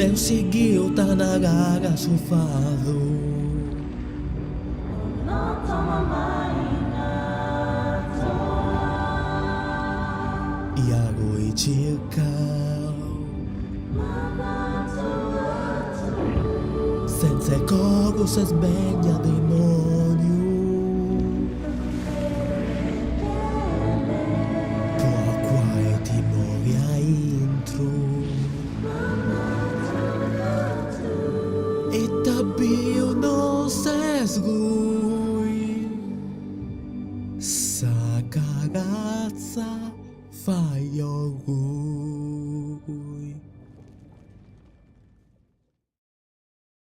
Deus seguiu tá na gaga sufado. Iago e Circao senza coco si sveglia demonio. Poi qua ti muori a intro e t'abbio non sei sgui. Sa cagazza fai yogurt.